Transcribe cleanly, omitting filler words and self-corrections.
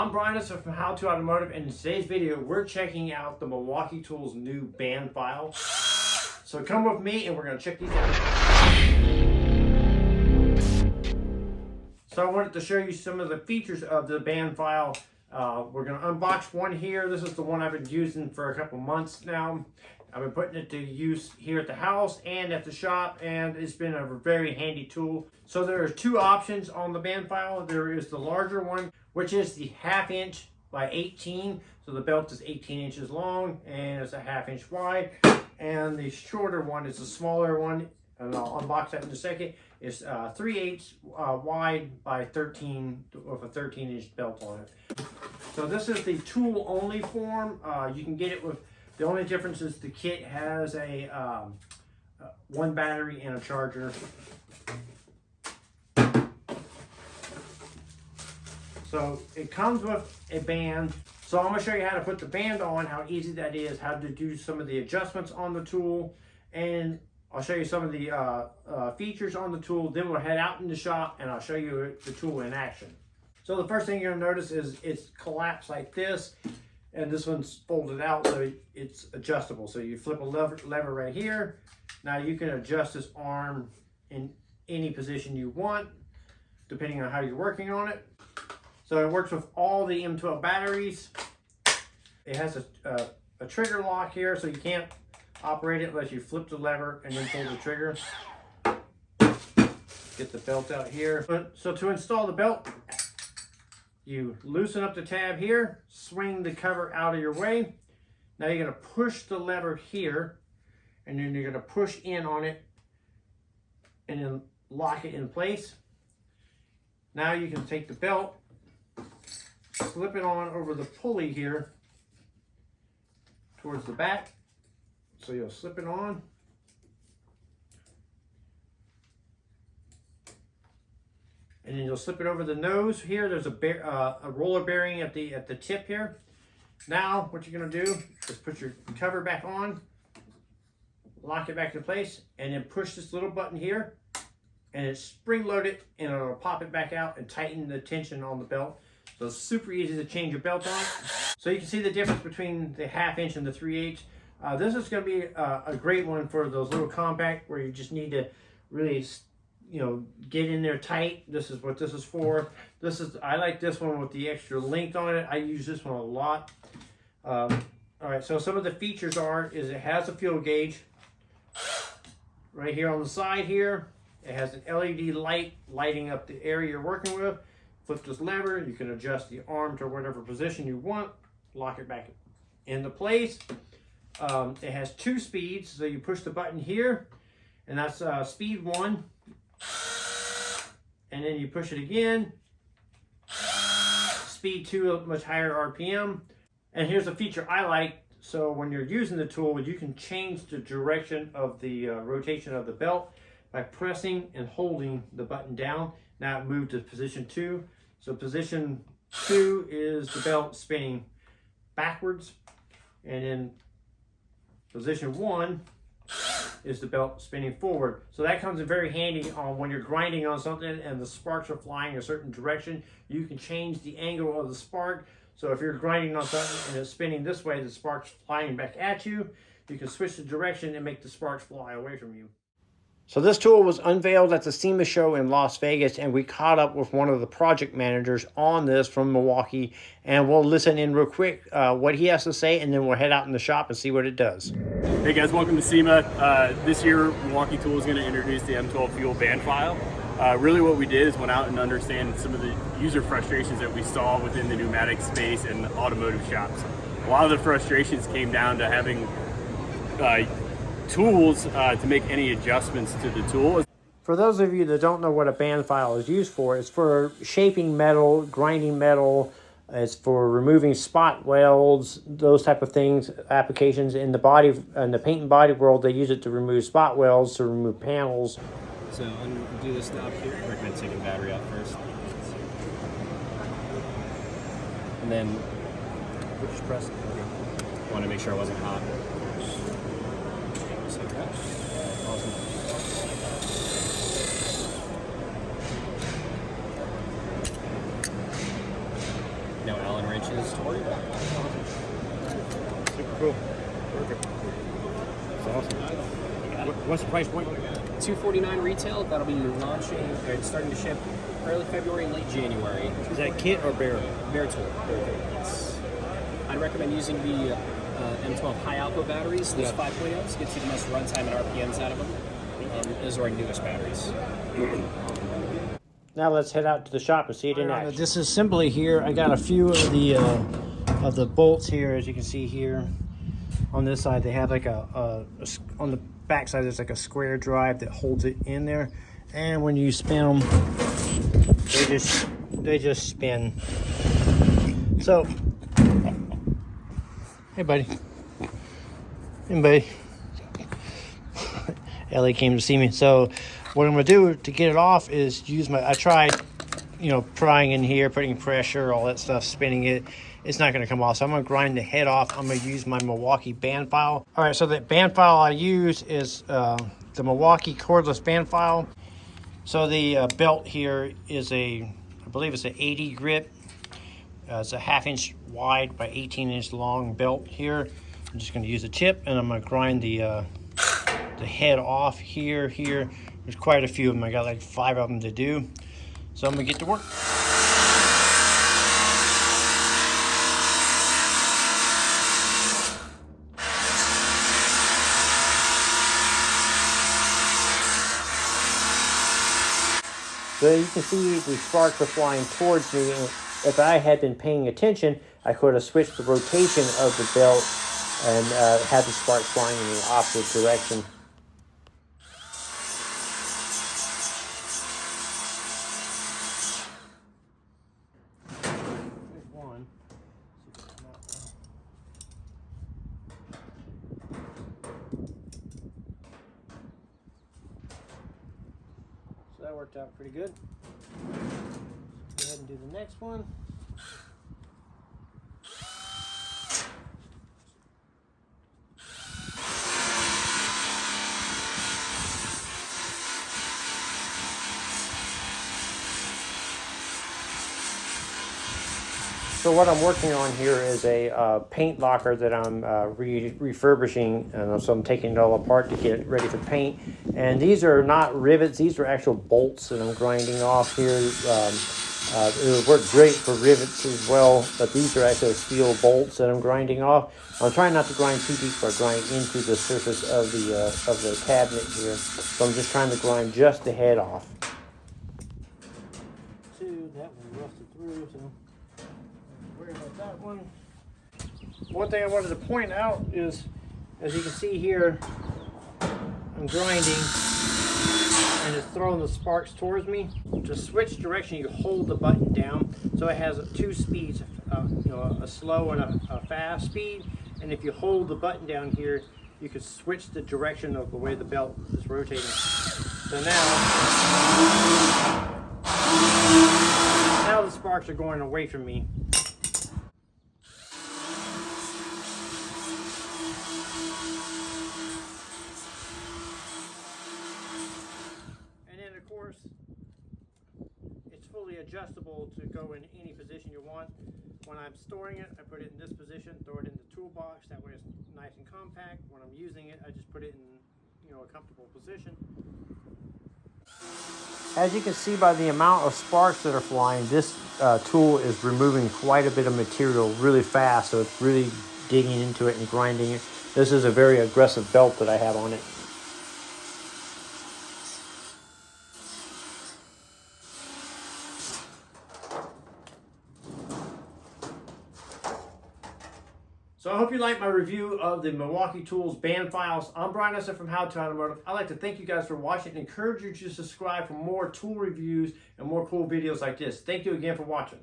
I'm Brian from How to Automotive, and in today's video we're checking out the Milwaukee Tools new Bandfile. So come with me and we're going to check these out. So I wanted to show you some of the features of the Bandfile. We're going to unbox one here. This is the one I've been using for a couple months now. I've been putting it to use here at the house and at the shop, and it's been a very handy tool. So there are two options on the Bandfile. There is the larger one, which is the 1/2 inch by 18. So the belt is 18 inches long and it's a 1/2 inch wide. And the shorter one is a smaller one, and I'll unbox that in a second. It's 3/8 wide by 13 with a 13 inch belt on it. So this is the tool only form. You can get it with, the only difference is the kit has a one battery and a charger. So it comes with a band. So I'm going to show you how to put the band on, how easy that is, how to do some of the adjustments on the tool, and I'll show you some of the features on the tool. Then we'll head out in the shop and I'll show you the tool in action. So the first thing you're going to notice is it's collapsed like this, and this one's folded out so it's adjustable. So you flip a lever right here. Now you can adjust this arm in any position you want, depending on how you're working on it. So it works with all the M12 batteries. It has a trigger lock here, so you can't operate it unless you flip the lever and then pull the trigger. Get the belt out here. So to install the belt, you loosen up the tab here, swing the cover out of your way. Now you're going to push the lever here, and then you're going to push in on it and then lock it in place. Now you can take the belt, slip it on over the pulley here towards the back. So you'll slip it on. And then you'll slip it over the nose here. There's a roller bearing at the tip here. Now what you're going to do is put your cover back on, lock it back in place, and then push this little button here, and it's spring loaded, and it'll pop it back out and tighten the tension on the belt. So it's super easy to change your belt on. So you can see the difference between the 1/2 inch and the 3/8. This is going to be a great one for those little compact where you just need to really, get in there tight. This is what this is for. I like this one with the extra length on it. I use this one a lot. All right, so some of the features is it has a fuel gauge right here on the side here. It has an LED light lighting up the area you're working with. Flip this lever, you can adjust the arm to whatever position you want, lock it back into place. It has 2 speeds, so you push the button here, and that's speed 1, and then you push it again, speed 2, much higher RPM. And here's a feature I like. So when you're using the tool, you can change the direction of the rotation of the belt by pressing and holding the button down. Now it moved to position 2. So position 2 is the belt spinning backwards, and then position 1 is the belt spinning forward. So that comes in very handy on when you're grinding on something and the sparks are flying a certain direction. You can change the angle of the spark. So if you're grinding on something and it's spinning this way, the spark's flying back at you. You can switch the direction and make the sparks fly away from you. So this tool was unveiled at the SEMA show in Las Vegas, and we caught up with one of the project managers on this from Milwaukee, and we'll listen in real quick what he has to say, and then we'll head out in the shop and see what it does. Hey guys, welcome to SEMA. This year Milwaukee Tool is going to introduce the M12 FUEL Bandfile. Really what we did is went out and understand some of the user frustrations that we saw within the pneumatic space and automotive shops. A lot of the frustrations came down to having tools to make any adjustments to the tool. For those of you that don't know what a Bandfile is used for, it's for shaping metal, grinding metal. It's for removing spot welds, those type of things, applications in the paint and body world. They use it to remove spot welds, to remove panels. So undo this knob here. I recommend taking the battery out first. And then just press it. Okay. Want to make sure it wasn't hot. Just like that. Awesome. Now Alan inches to worry about. Super cool. Perfect. That's awesome. What's the price point? $249 retail. That'll be launching or starting to ship early February, late January. Is that kit or bare? Bare tool. Yes. I'd recommend using the M12 high output batteries. These 5.0s gets you the most runtime and RPMs out of them. Those are our newest batteries. Now let's head out to the shop and see it in action. Disassembly here. I got a few of the bolts here, as you can see here. On this side, they have like on the back side, there's like a square drive that holds it in there. And when you spin them, they just spin. So, hey buddy. Hey buddy. Ellie came to see me. So what I'm gonna do to get it off is I tried, prying in here, putting pressure, all that stuff, spinning it. It's not gonna come off. So I'm gonna grind the head off. I'm gonna use my Milwaukee Bandfile. All right, so the Bandfile I use is the Milwaukee cordless Bandfile. So the belt here is I believe it's an 80 grit. It's a 1/2 inch wide by 18 inch long belt here. I'm just gonna use a tip and I'm gonna grind the head off here. There's quite a few of them. I got like 5 of them to do. So I'm gonna get to work. So you can see the sparks are flying towards me. And if I had been paying attention, I could have switched the rotation of the belt and had the sparks flying in the opposite direction. There's one. So that worked out pretty good. Go ahead and do the next one. So what I'm working on here is a paint locker that I'm refurbishing, and so I'm taking it all apart to get it ready for paint. And these are not rivets; these are actual bolts that I'm grinding off here. It would work great for rivets as well, but these are actually steel bolts that I'm grinding off. I'm trying not to grind too deep, but grind into the surface of the cabinet here. So I'm just trying to grind just the head off. That one rusted through, so. About that one. One thing I wanted to point out is, as you can see here, I'm grinding and it's throwing the sparks towards me. To switch direction, you hold the button down, so it has 2 speeds, a slow and a fast speed. And if you hold the button down here, you can switch the direction of the way the belt is rotating. So now the sparks are going away from me. It's fully adjustable to go in any position you want. When I'm storing it, I put it in this position, throw it in the toolbox. That way it's nice and compact. When I'm using it, I just put it in a comfortable position. As you can see by the amount of sparks that are flying, this tool is removing quite a bit of material really fast. So it's really digging into it and grinding it. This is a very aggressive belt that I have on it. So I hope you liked my review of the Milwaukee Tools Bandfiles. I'm Brian Eslick from How to Automotive. I'd like to thank you guys for watching and encourage you to subscribe for more tool reviews and more cool videos like this. Thank you again for watching.